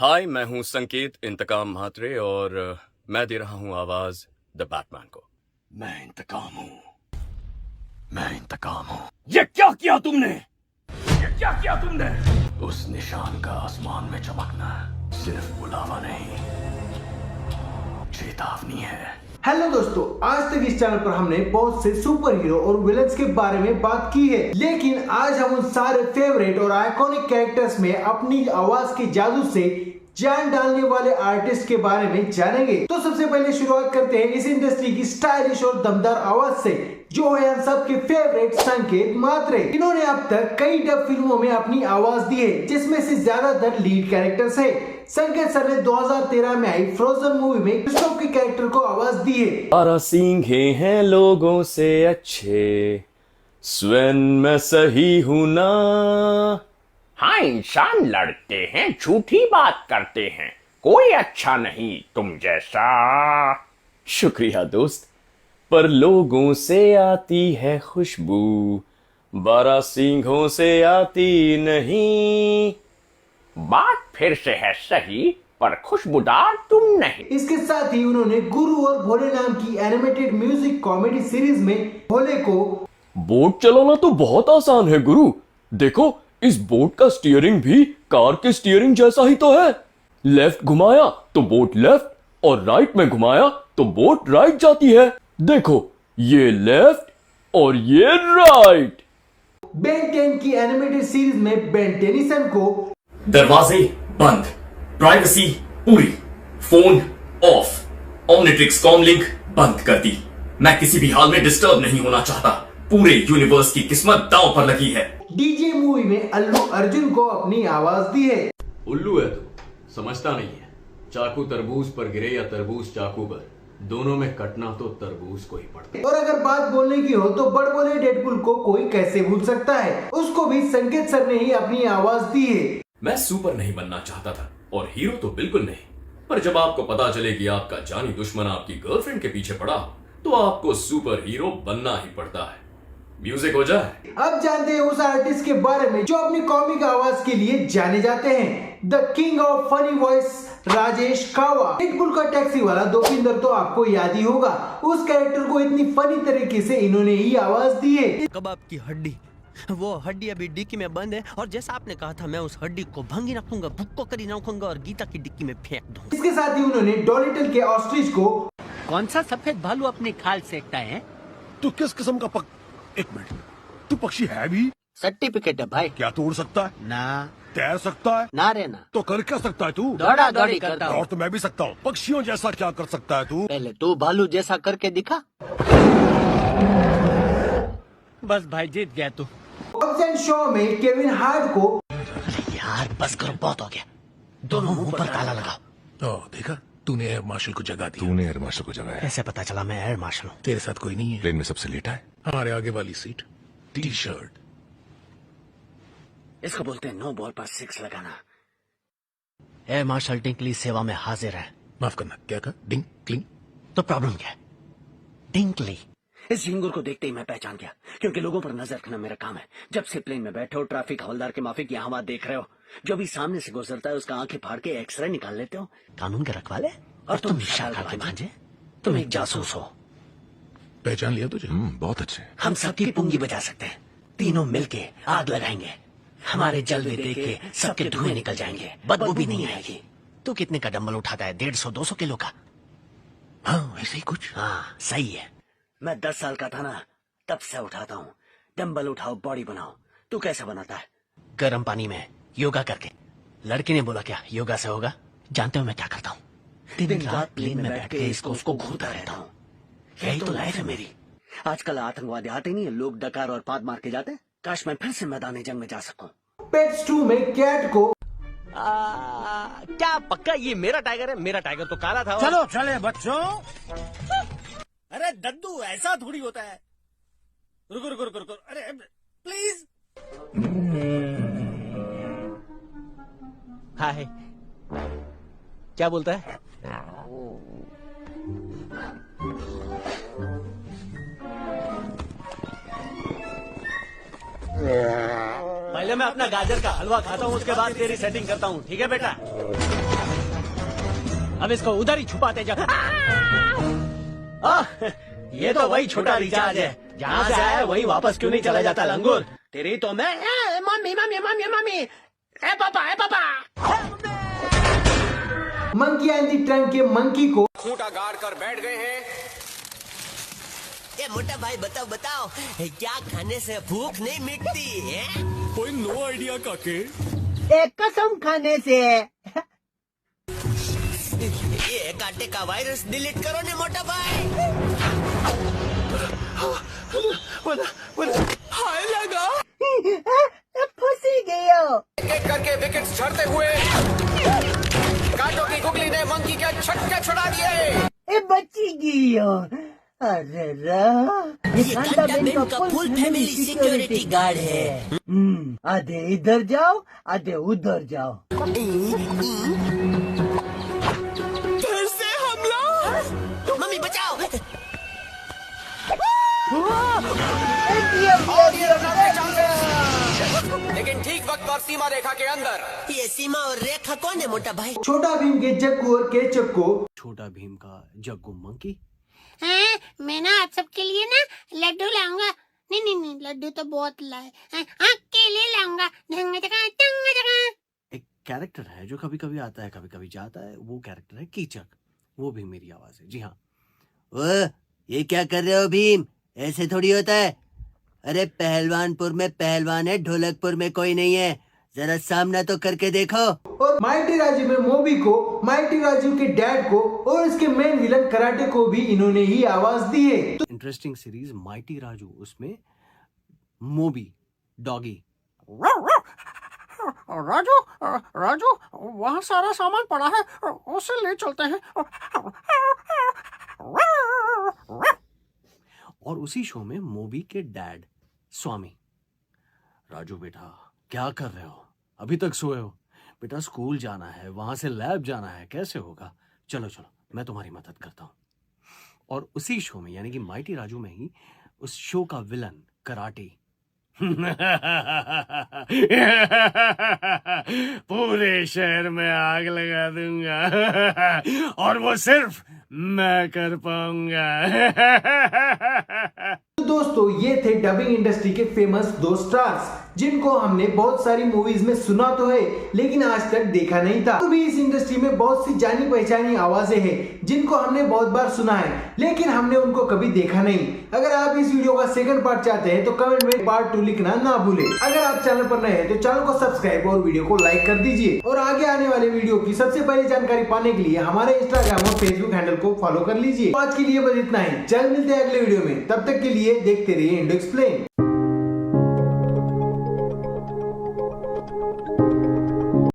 हाय, मैं हूं संकेत इंतकाम म्हात्रे और मैं दे रहा हूं आवाज द बैटमैन को। मैं इंतकाम हूं, मैं इंतकाम हूं। ये क्या किया तुमने? ये क्या किया तुमने? उस निशान का आसमान में चमकना सिर्फ बुलावा नहीं, चेतावनी है। हेलो दोस्तों, आज तक इस चैनल पर हमने बहुत से सुपर हीरो और विलन्स के बारे में बात की है, लेकिन आज हम उन सारे फेवरेट और आइकॉनिक कैरेक्टर्स में अपनी आवाज के जादू से जान डालने वाले आर्टिस्ट के बारे में जानेंगे। तो सबसे पहले शुरुआत करते हैं इस इंडस्ट्री की स्टाइलिश और दमदार आवाज से, जो है हम सबके फेवरेट संकेत म्हात्रे। इन्होंने अब तक कई डब फिल्मों में अपनी आवाज दी है, जिसमें से ज्यादातर लीड कैरेक्टर्स है। संकेत सर ने 2013 में आई फ्रोजन मूवी में कृष्णोफ के कैरेक्टर को आवाज दी है। 12 सींगे हैं लोगों से अच्छे, स्वयं मैं सही हूं ना। हाँ, इंसान लड़ते हैं, झूठी बात करते हैं, कोई अच्छा नहीं तुम जैसा। शुक्रिया दोस्त, पर लोगों से आती है खुशबू, 12 सींगों से आती नहीं। बात फिर से है सही, पर खुशबूदार तुम नहीं। इसके साथ ही उन्होंने गुरु और भोले नाम की एनिमेटेड म्यूजिक कॉमेडी सीरीज में भोले को बोट चलाना तो बहुत आसान है गुरु, देखो इस बोट का स्टीयरिंग भी कार के स्टीयरिंग जैसा ही तो है। लेफ्ट घुमाया तो बोट लेफ्ट और राइट में घुमाया तो बोट राइट जाती है। देखो ये लेफ्ट और ये राइट। बेन 10 की एनिमेटेड सीरीज में बेन टेनिसन को दरवाजे बंद, प्राइवेसी पूरी, फोन ऑफ, ओमनिट्रिक्स कॉमलिंक बंद कर दी। मैं किसी भी हाल में डिस्टर्ब नहीं होना चाहता। पूरे यूनिवर्स की किस्मत दांव पर लगी है। डीजे मूवी में अल्लू अर्जुन को अपनी आवाज दी है। उल्लू है तू, समझता नहीं है। चाकू तरबूज पर गिरे या तरबूज चाकू पर, दोनों में कटना तो तरबूज को ही पड़ता है। और अगर बात बोलने की हो तो बड़बोले डेडपुल को कोई कैसे भूल सकता है, उसको भी संकेत सर ने ही अपनी आवाज दी है। मैं सुपर नहीं बनना चाहता था और हीरो तो बिल्कुल नहीं, पर जब आपको पता चले कि आपका जानी दुश्मन आपकी गर्लफ्रेंड के पीछे पड़ा तो आपको सुपर हीरो बनना ही पड़ता है। म्यूजिक हो जाए। अब जानते हैं उस आर्टिस्ट के बारे में जो अपनी कॉमिक आवाज के लिए जाने जाते हैं, the king of funny voice Rajesh खावा। पिटबुल का टैक्सी वाला दोपिंदर तो आपको याद ही होगा। उस कैरेक्टर को इतनी फनी तरीके से इन्होंने ही आवाज दी है। कबाब की हड्डी, वो हड्डी अभी डिक्की में बंद है और जैसा आपने कहा था मैं उस हड्डी को भंगी रखूंगा, भुक्को करी रखूंगा और गीता की डिक्की में फेंक दूंगा। इसके साथ ही उन्होंने डोलिटल के ऑस्ट्रिच को कौन सा सफेद भालू अपनी खाल सेकता है? तू किस किस्म का एक मिनट, तू पक्षी है भी? सर्टिफिकेट है भाई। क्या तू उड़ सकता है? ना। तैर सकता है? ना रे ना। तो कर क्या सकता है तू? दौड़ा दौड़ी करता हूँ। और तो मैं भी सकता हूँ। पक्षियों जैसा क्या कर सकता है तू? पहले तू भालू जैसा करके दिखा। बस भाई जीत गया तू। शो में केविन हार्ट को यार बस करो, बहुत हो गया, दोनों मुंह पर ताला लगाओ। देखा, तूने एयर मार्शल को जगा दी। तूने एयर मार्शल को जगाया। कैसे पता चला मैं एयर मार्शल हूँ? तेरे साथ कोई नहीं है? प्लेन में सबसे लेटा है। हमारे आगे वाली सीट, टी शर्ट। इसको बोलते हैं नो बॉल पर 6 लगाना। एयर मार्शल टिंकली सेवा में हाजिर है। माफ करना, क्या कहा? डिंग क्लिंग? तो प्रॉब्लम क्या है? टिंकली। इस झिंगुर को देखते ही मैं पहचान गया, क्योंकि लोगों पर नजर रखना मेरा काम है। जब से प्लेन में बैठे हो, ट्रैफिक हवलदार के माफिक यहाँ वहां देख रहे हो, जो भी सामने से गुजरता है उसका आंखें फाड़ के एक्सरे निकाल लेते हो। कानून के रखवाले और तुम विशाखा के भांजे, तुम एक जासूस हो। पहचान लिया तुझे? बहुत अच्छे। हम सबकी पुंगी बजा सकते हैं, तीनों मिलके आग लगाएंगे। हमारे जलवे देख के सबके धुएं निकल जाएंगे, बदबू भी नहीं आएगी। तू कितने का डंबल उठाता है? 150-200 किलो का। हाँ, ऐसे ही कुछ। हाँ सही है। मैं 10 साल का था ना, तब से उठाता हूँ। डंबल उठाओ, बॉडी बनाओ। तू कैसे बनाता है? गर्म पानी में योगा करके। लड़की ने बोला क्या योगा से होगा? जानते हो मैं क्या करता हूँ? दिन रात प्लेन में बैठ के इसको उसको घूरता रहता हूँ। यही तो लाइफ है मेरी। आजकल आतंकवादी आते नहीं है, लोग डकार और पाद मार के जाते हैं। काश मैं फिर से मैदान जंग में जा सकूं। पेट्स 2 में कैट को क्या पक्का ये मेरा टाइगर है? मेरा टाइगर तो काला था। चलो चले बच्चों। अरे दद्दू, ऐसा थोड़ी होता है। रुको रुको रुको रुको, अरे प्लीज। हाय, क्या बोलता है? पहले मैं अपना गाजर का हलवा खाता हूँ, उसके बाद तेरी सेटिंग करता हूँ, ठीक है बेटा? अब इसको उधर ही छुपाते जाओ। ये तो वही छोटा रिचार्ज है, जहाँ से आया वही वापस क्यों नहीं चला जाता लंगूर। तेरी तो मैं मम्मी मम्मी मम्मी मम्मी ए पापा मंकी एंड द ट्रंक के मंकी को खूंटा गाड़ कर बैठ गए हैं। ए मोटा भाई बताओ क्या खाने से भूख नहीं मिटती है? कोई नो आइडिया काके। एक कसम खाने से। ये कांटे का वायरस डिलीट करो ने मोटा भाई। हाय लगा। फंसी गया। एक करके विकेट्स झड़ते हुए कांटों की गुगली ने मंकी के छक्के छुड़ा दिए। ए बची गया। अरे ये कांटा बेन का फुल फैमिली सिक्योरिटी गार्ड है। आधे इधर जाओ आधे उधर जाओ। फिर से हमला। मम्मी बचाओ। लेकिन ठीक वक्त पर सीमा रेखा के अंदर। ये सीमा और रेखा कौन है मोटा भाई? छोटा भीम के जग्गू और केचक को छोटा भीम का जग्गू मंकी। हाँ, मैं ना आप सबके लिए ना लड्डू लाऊंगा। नहीं लड्डू तो बहुत लाए। हाँ, केले लाऊंगा। एक कैरेक्टर है जो कभी कभी आता है कभी कभी जाता है, वो कैरेक्टर है कीचक। वो भी मेरी आवाज है, जी हाँ। ये क्या कर रहे हो भीम? ऐसे थोड़ी होता है। अरे पहलवानपुर में पहलवान है, ढोलकपुर में कोई नहीं है। जरा सामना तो करके देखो। और माइटी राजू में मोबी को, माइटी राजू के डैड को और इसके मेन विलन कराटे को भी इन्होंने ही आवाज दी है। इंटरेस्टिंग सीरीज माइटी राजू, उसमें मोबी डॉगी। राजू वहाँ सारा सामान पड़ा है, उसे ले चलते हैं। और उसी शो में मोबी के डैड स्वामी। राजू बेटा क्या कर रहे हो? अभी तक सोए हो? बेटा स्कूल जाना है, वहां से लैब जाना है, कैसे होगा? चलो मैं तुम्हारी मदद करता हूँ। और उसी शो में यानी कि माइटी राजू में ही उस शो का विलन कराटे। पूरे शहर में आग लगा दूंगा और वो सिर्फ मैं कर पाऊंगा। तो दोस्तों ये थे डबिंग इंडस्ट्री के फेमस 2 स्टार्स जिनको हमने बहुत सारी मूवीज में सुना तो है लेकिन आज तक देखा नहीं था। तो भी इस इंडस्ट्री में बहुत सी जानी पहचानी आवाजें हैं जिनको हमने बहुत बार सुना है लेकिन हमने उनको कभी देखा नहीं। अगर आप इस वीडियो का सेकंड पार्ट चाहते हैं तो कमेंट में पार्ट 2 लिखना ना भूले। अगर आप चैनल पर नए हैं तो चैनल को सब्सक्राइब और वीडियो को लाइक कर दीजिए और आगे आने वाले वीडियो की सबसे पहले जानकारी पाने के लिए हमारे इंस्टाग्राम और फेसबुक हैंडल को फॉलो कर लीजिए। आज के लिए बस इतना ही, जल्द मिलते हैं अगले वीडियो में। तब तक के लिए देखते रहिए इंडो एक्सप्लेन।